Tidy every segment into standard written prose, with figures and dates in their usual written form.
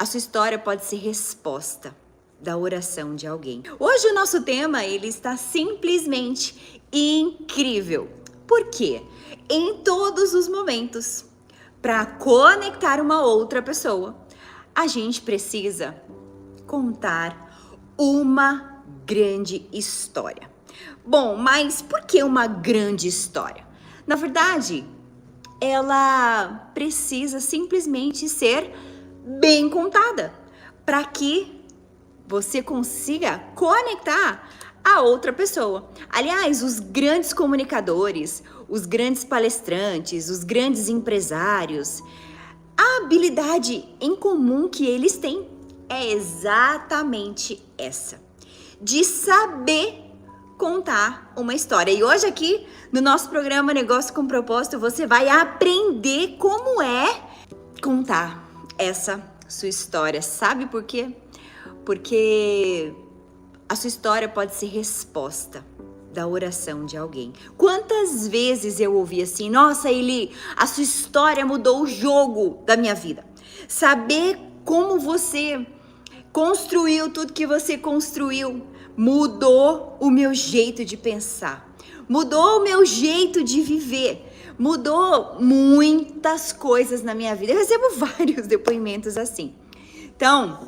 A sua história pode ser resposta da oração de alguém. Hoje o nosso tema, ele está simplesmente incrível. Por quê? Em todos os momentos, para conectar uma outra pessoa, a gente precisa contar uma grande história. Bom, mas por que uma grande história? Na verdade, ela precisa simplesmente ser bem contada, para que você consiga conectar a outra pessoa. Aliás, os grandes comunicadores, os grandes palestrantes, os grandes empresários, a habilidade em comum que eles têm é exatamente essa, de saber contar uma história. E hoje aqui no nosso programa Negócio com Propósito, você vai aprender como é contar essa sua história. Sabe por quê? Porque a sua história pode ser resposta da oração de alguém. Quantas vezes eu ouvi assim: nossa, Eli, a sua história mudou o jogo da minha vida. Saber como você construiu tudo que você construiu mudou o meu jeito de pensar, mudou o meu jeito de viver, mudou muitas coisas na minha vida. Eu recebo vários depoimentos assim. Então,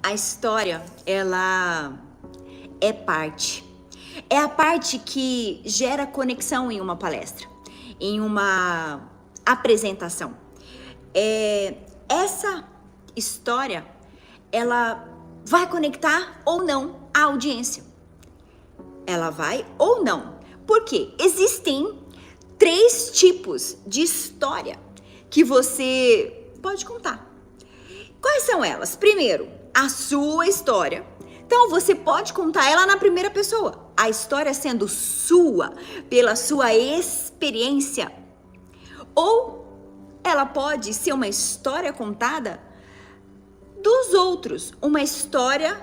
a história, ela é a parte que gera conexão em uma palestra, em uma apresentação. Essa história, ela vai conectar ou não a audiência. Ela vai ou não. Por quê? Existem 3 tipos de história que você pode contar. Quais são elas? Primeiro, a sua história. Então, você pode contar ela na primeira pessoa. A história sendo sua, pela sua experiência. Ou ela pode ser uma história contada dos outros. Uma história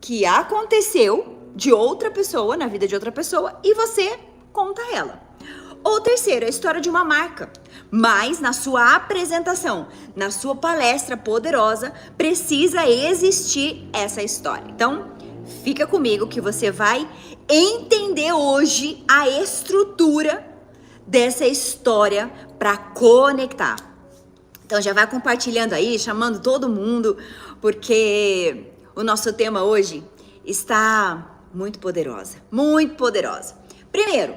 que aconteceu de outra pessoa, na vida de outra pessoa, e você conta ela. Ou terceiro, a história de uma marca. Mas na sua apresentação, na sua palestra poderosa, precisa existir essa história. Então, fica comigo que você vai entender hoje a estrutura dessa história para conectar. Então, já vai compartilhando aí, chamando todo mundo, porque o nosso tema hoje está muito poderosa, muito poderosa. Primeiro,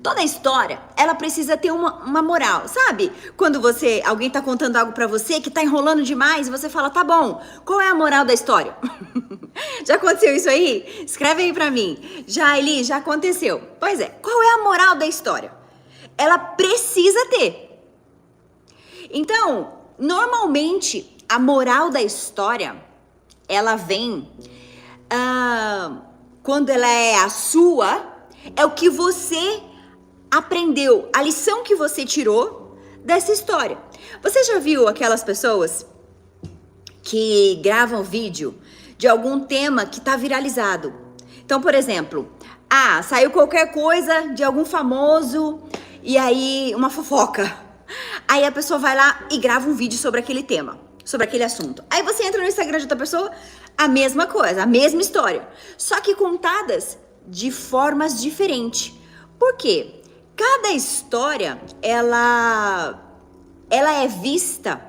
toda história, ela precisa ter uma moral, sabe? Quando alguém tá contando algo pra você que tá enrolando demais, e você fala: tá bom, qual é a moral da história? Já aconteceu isso aí? Escreve aí pra mim. Já, Eli, já aconteceu. Pois é, qual é a moral da história? Ela precisa ter. Então, normalmente, a moral da história, ela vem quando ela é a sua, é o que você aprendeu, a lição que você tirou dessa história. Você já viu aquelas pessoas que gravam vídeo de algum tema que tá viralizado? Então, por exemplo, saiu qualquer coisa de algum famoso e aí uma fofoca. Aí a pessoa vai lá e grava um vídeo sobre aquele tema, sobre aquele assunto. Aí você entra no Instagram de outra pessoa, a mesma coisa, a mesma história, só que contadas de formas diferentes. Por quê? Cada história, ela é vista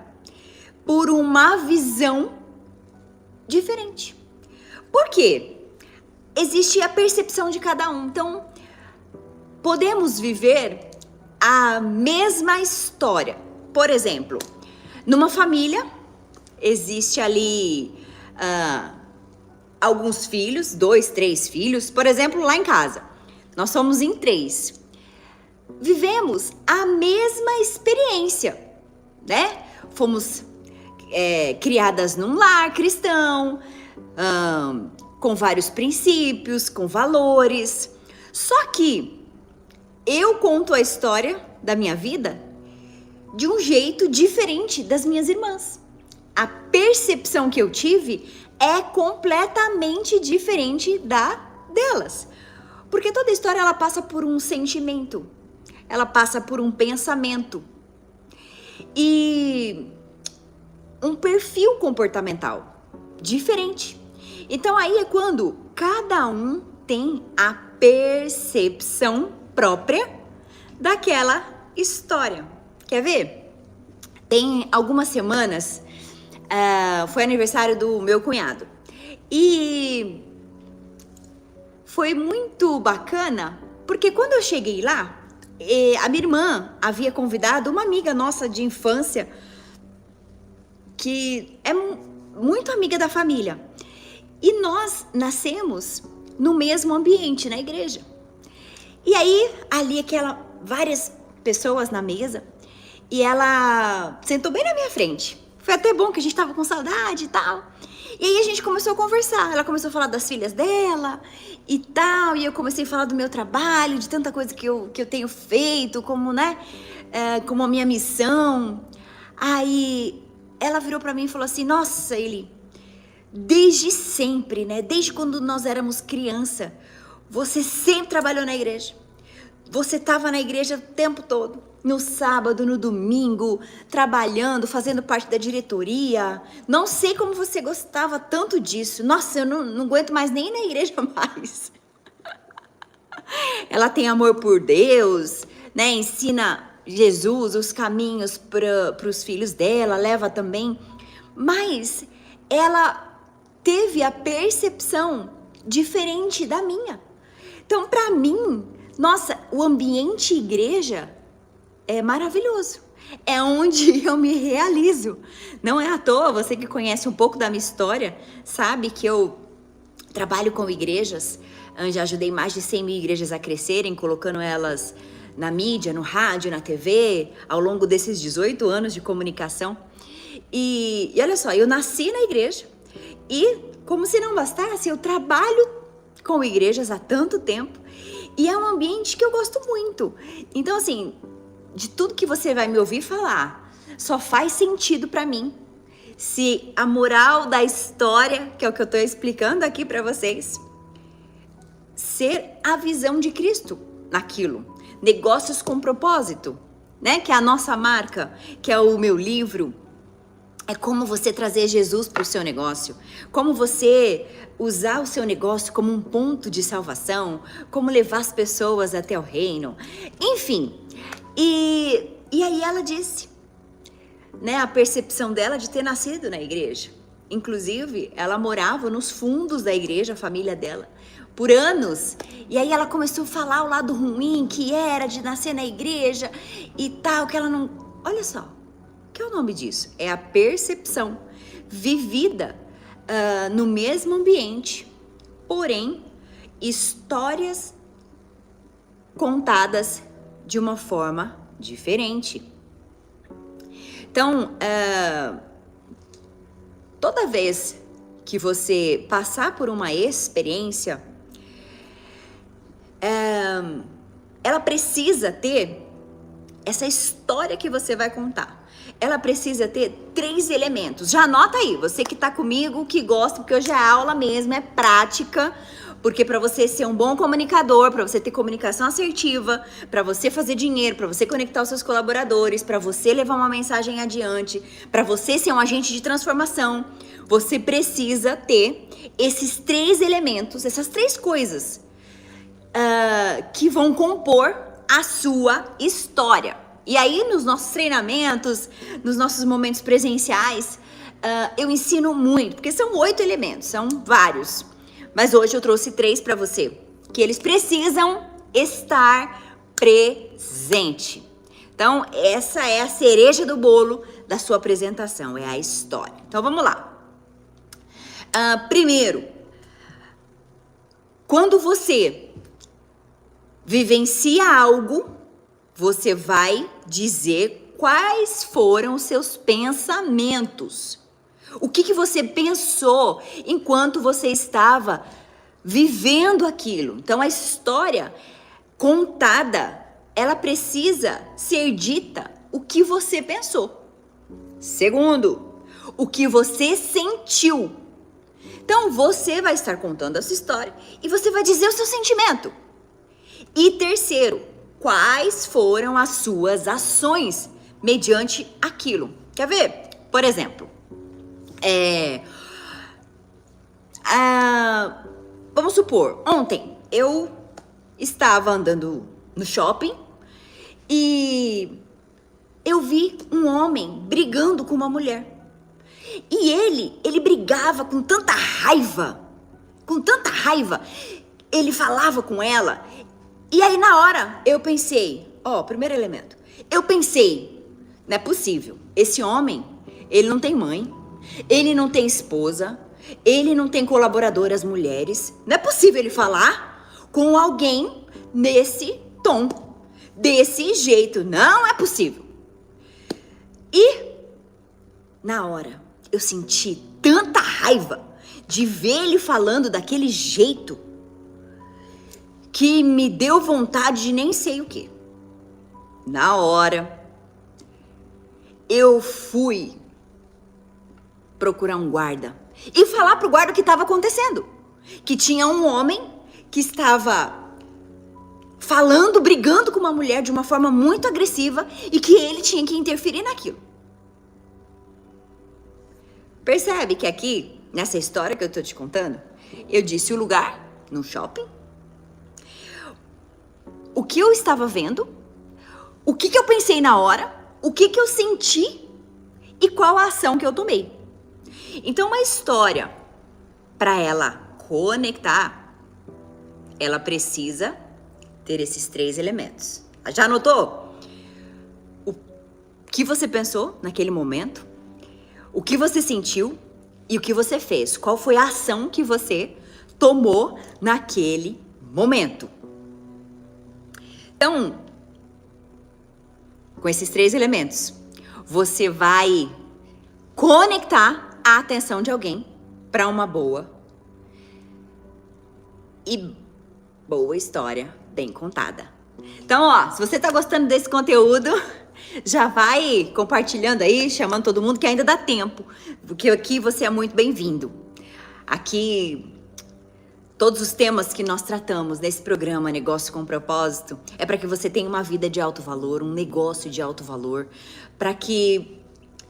por uma visão diferente. Por quê? Existe a percepção de cada um. Então, podemos viver a mesma história. Por exemplo, numa família, existe ali alguns filhos, 2, 3 filhos. Por exemplo, lá em casa, nós somos em 3. Vivemos a mesma experiência, né? Fomos criadas num lar cristão, com vários princípios, com valores. Só que eu conto a história da minha vida de um jeito diferente das minhas irmãs. A percepção que eu tive é completamente diferente da delas. Porque toda história, ela passa por um sentimento, ela passa por um pensamento. E um perfil comportamental diferente. Então aí é quando cada um tem a percepção própria daquela história. Quer ver? Tem algumas semanas, foi aniversário do meu cunhado. E foi muito bacana, porque quando eu cheguei lá, a minha irmã havia convidado uma amiga nossa de infância, que é muito amiga da família. E nós nascemos no mesmo ambiente, na igreja. E aí, ali, várias pessoas na mesa, e ela sentou bem na minha frente. Foi até bom que a gente tava com saudade e tal. E aí a gente começou a conversar. Ela começou a falar das filhas dela e tal. E eu comecei a falar do meu trabalho, de tanta coisa que eu tenho feito, como, né? Como a minha missão. Aí ela virou pra mim e falou assim: nossa, Eli, desde sempre, né? Desde quando nós éramos criança, você sempre trabalhou na igreja. Você estava na igreja o tempo todo, no sábado, no domingo, trabalhando, fazendo parte da diretoria. Não sei como você gostava tanto disso. Nossa, eu não aguento mais nem ir na igreja mais. Ela tem amor por Deus, né? Ensina Jesus, os caminhos para os filhos dela, leva também. Mas ela teve a percepção diferente da minha. Então, para mim, nossa, o ambiente igreja é maravilhoso. É onde eu me realizo. Não é à toa, você que conhece um pouco da minha história, sabe que eu trabalho com igrejas. Já ajudei mais de 100 mil igrejas a crescerem, colocando elas na mídia, no rádio, na TV, ao longo desses 18 anos de comunicação. E olha só, eu nasci na igreja e, como se não bastasse, eu trabalho com igrejas há tanto tempo. E é um ambiente que eu gosto muito. Então, assim, de tudo que você vai me ouvir falar, só faz sentido pra mim se a moral da história, que é o que eu tô explicando aqui pra vocês, ser a visão de Cristo naquilo. Negócios com propósito, né? Que é a nossa marca, que é o meu livro. É como você trazer Jesus para o seu negócio, como você usar o seu negócio como um ponto de salvação, como levar as pessoas até o reino, enfim. E aí ela disse, né, a percepção dela de ter nascido na igreja. Inclusive, ela morava nos fundos da igreja, a família dela, por anos. E aí ela começou a falar o lado ruim que era de nascer na igreja e tal, que ela não... Olha só. Que é o nome disso? É a percepção vivida no mesmo ambiente, porém, histórias contadas de uma forma diferente. Então, toda vez que você passar por uma experiência, ela precisa ter essa história que você vai contar. Ela precisa ter 3 elementos. Já anota aí, você que tá comigo, que gosta, porque hoje é aula mesmo, é prática. Porque para você ser um bom comunicador, para você ter comunicação assertiva, para você fazer dinheiro, para você conectar os seus colaboradores, para você levar uma mensagem adiante, para você ser um agente de transformação, você precisa ter esses 3 elementos, essas 3 coisas que vão compor a sua história. E aí, nos nossos treinamentos, nos nossos momentos presenciais, eu ensino muito, porque são 8 elementos, são vários. Mas hoje eu trouxe 3 para você, que eles precisam estar presente. Então, essa é a cereja do bolo da sua apresentação, é a história. Então, vamos lá. Primeiro, quando você vivencia algo, você vai dizer quais foram os seus pensamentos. O que você pensou enquanto você estava vivendo aquilo? Então, a história contada, ela precisa ser dita o que você pensou. Segundo, o que você sentiu. Então, você vai estar contando a sua história e você vai dizer o seu sentimento. E terceiro, quais foram as suas ações mediante aquilo? Quer ver? Por exemplo, É, vamos supor, ontem eu estava andando no shopping e eu vi um homem brigando com uma mulher. E ele brigava com tanta raiva, ele falava com ela. E aí na hora eu pensei, primeiro elemento, eu pensei, não é possível, esse homem, ele não tem mãe, ele não tem esposa, ele não tem colaboradoras mulheres, não é possível ele falar com alguém nesse tom, desse jeito, não é possível. E na hora eu senti tanta raiva de ver ele falando daquele jeito que me deu vontade de nem sei o que. Na hora, eu fui procurar um guarda e falar pro guarda o que estava acontecendo. Que tinha um homem que estava falando, brigando com uma mulher de uma forma muito agressiva e que ele tinha que interferir naquilo. Percebe que aqui, nessa história que eu tô te contando, eu disse o lugar, no shopping, o que eu estava vendo, o que eu pensei na hora, o que eu senti e qual a ação que eu tomei. Então, uma história, para ela conectar, ela precisa ter esses 3 elementos. Já anotou? O que você pensou naquele momento, o que você sentiu e o que você fez. Qual foi a ação que você tomou naquele momento? Então, com esses 3 elementos, você vai conectar a atenção de alguém para uma boa história bem contada. Então, se você tá gostando desse conteúdo, já vai compartilhando aí, chamando todo mundo, que ainda dá tempo, porque aqui você é muito bem-vindo. Aqui, todos os temas que nós tratamos nesse programa Negócio com Propósito é para que você tenha uma vida de alto valor, um negócio de alto valor, para que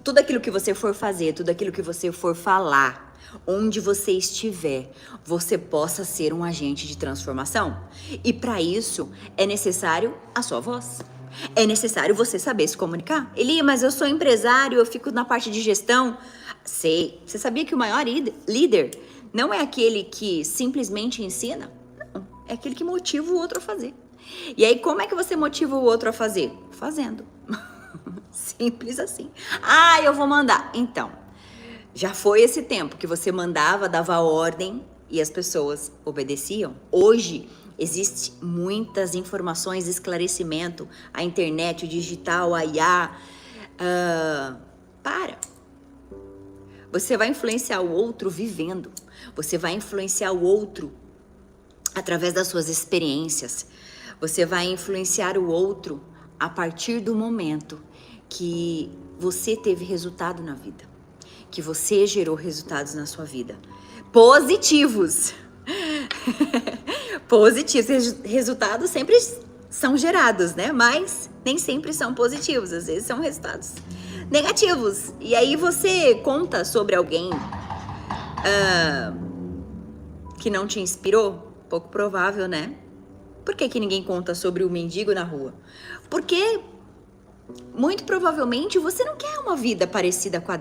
tudo aquilo que você for fazer, tudo aquilo que você for falar, onde você estiver, você possa ser um agente de transformação. E para isso é necessário a sua voz. É necessário você saber se comunicar. Eli, mas eu sou empresário, eu fico na parte de gestão. Sei. Você sabia que o maior líder não é aquele que simplesmente ensina? Não. É aquele que motiva o outro a fazer. E aí, como é que você motiva o outro a fazer? Fazendo. Simples assim. Eu vou mandar. Então, já foi esse tempo que você mandava, dava ordem e as pessoas obedeciam. Hoje, existem muitas informações, esclarecimento, a internet, o digital, a IA. Você vai influenciar o outro vivendo. Você vai influenciar o outro através das suas experiências. Você vai influenciar o outro a partir do momento que você teve resultado na vida. Que você gerou resultados na sua vida. Positivos. Positivos. Resultados sempre são gerados, né? Mas nem sempre são positivos. Às vezes são resultados negativos. E aí você conta sobre alguém que não te inspirou? Pouco provável, né? Por que ninguém conta sobre o mendigo na rua? Porque muito provavelmente você não quer uma vida parecida com a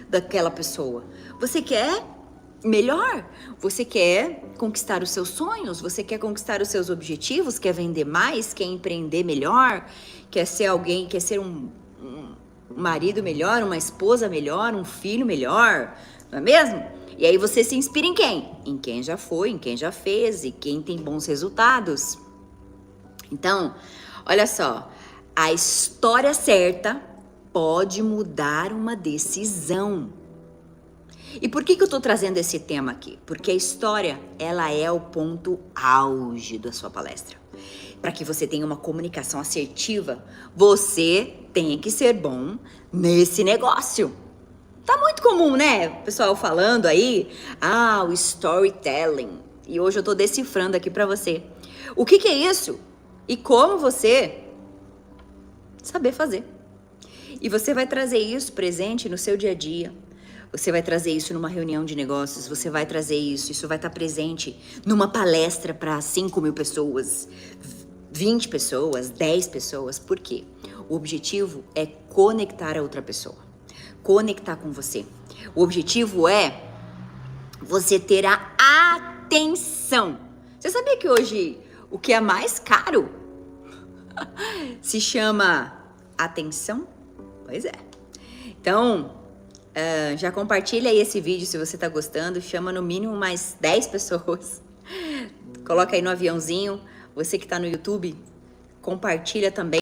daquela pessoa. Você quer melhor, você quer conquistar os seus sonhos, você quer conquistar os seus objetivos, quer vender mais, quer empreender melhor, quer ser alguém, quer ser um marido melhor, uma esposa melhor, um filho melhor, não é mesmo? E aí você se inspira em quem? Em quem já foi, em quem já fez e quem tem bons resultados. Então, olha só, a história certa pode mudar uma decisão. E por que eu tô trazendo esse tema aqui? Porque a história, ela é o ponto auge da sua palestra. Para que você tenha uma comunicação assertiva, você tem que ser bom nesse negócio. Tá muito comum, né? O pessoal falando aí, o storytelling. E hoje eu tô decifrando aqui para você. O que é isso? E como você saber fazer. E você vai trazer isso presente no seu dia a dia. Você vai trazer isso numa reunião de negócios, você vai trazer isso vai estar presente numa palestra para 5.000 pessoas, 20 pessoas, 10 pessoas. Por quê? O objetivo é conectar a outra pessoa, conectar com você. O objetivo é você ter a atenção. Você sabia que hoje o que é mais caro se chama atenção? Pois é. Então, já compartilha aí esse vídeo se você tá gostando. Chama no mínimo mais 10 pessoas. Coloca aí no aviãozinho. Você que tá no YouTube, compartilha também.